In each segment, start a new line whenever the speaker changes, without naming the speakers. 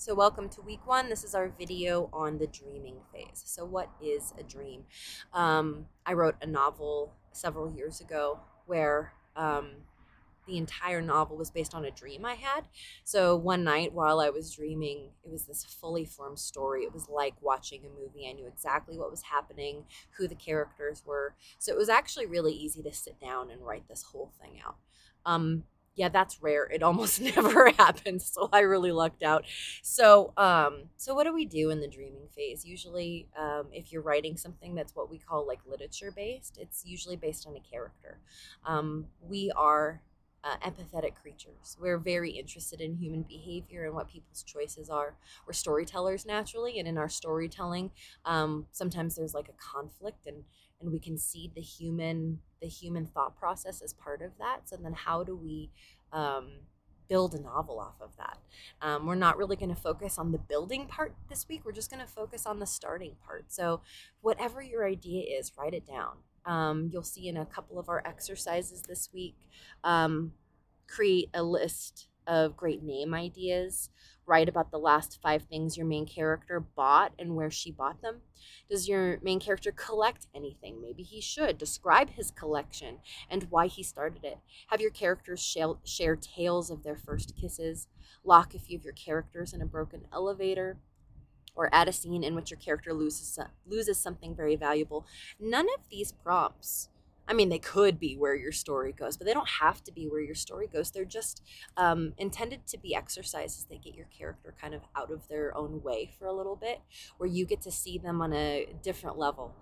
So welcome to week one. This is our video on the dreaming phase. So what is a dream? I wrote a novel several years ago where the entire novel was based on a dream I had. So one night while I was dreaming, it was this fully formed story. It was like watching a movie. I knew exactly what was happening, who the characters were. So it was actually really easy to sit down and write this whole thing out. Um, yeah, that's rare. It almost never happens. So I really lucked out. So what do we do in the dreaming phase? Usually, if you're writing something that's what we call like literature based, it's usually based on a character. We are empathetic creatures. We're very interested in human behavior and what people's choices are. We're storytellers naturally, and in our storytelling, sometimes there's like a conflict, and we can see the human thought process as part of that. So then, how do we build a novel off of that? We're not really going to focus on the building part this week. We're just going to focus on the starting part. So, whatever your idea is, write it down. You'll see in a couple of our exercises this week. Create a list of great name ideas. Write about the last 5 things your main character bought and where she bought them. Does your main character collect anything? Maybe he should. Describe his collection and why he started it. Have your characters share tales of their first kisses. Lock a few of your characters in a broken elevator, or add a scene in which your character loses something very valuable. None of these prompts, I mean, they could be where your story goes, but they don't have to be where your story goes. They're just intended to be exercises that get your character kind of out of their own way for a little bit, where you get to see them on a different level.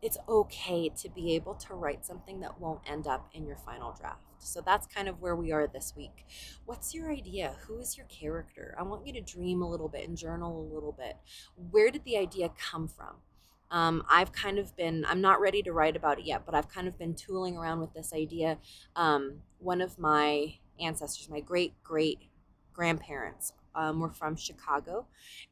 It's okay to be able to write something that won't end up in your final draft. So that's kind of where we are this week. What's your idea? Who is your character? I want you to dream a little bit and journal a little bit. Where did the idea come from? I'm not ready to write about it yet, but I've kind of been tooling around with this idea. One of my ancestors, my great great grandparents, were from Chicago,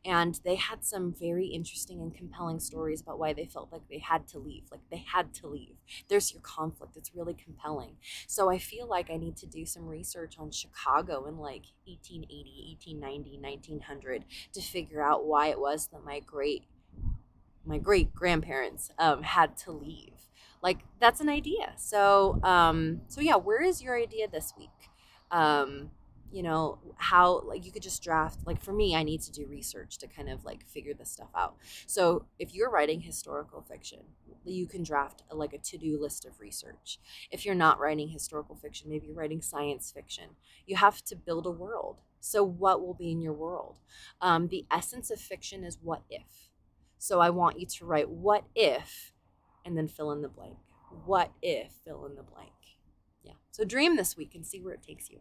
and they had some very interesting and compelling stories about why they felt like they had to leave. Like they had to leave. There's your conflict. It's really compelling. So I feel like I need to do some research on Chicago in like 1880, 1890, 1900 to figure out why it was that my great grandparents had to leave. Like that's an idea. So yeah, where is your idea this week? Um, how like you could just draft. Like for me, I need to do research to kind of like figure this stuff out. So if you're writing historical fiction, you can draft like a to-do list of research. If you're not writing historical fiction, maybe you're writing science fiction. You have to build a world. So what will be in your world? The essence of fiction is what if. So I want you to write what if and then fill in the blank. What if fill in the blank? Yeah. So dream this week and see where it takes you.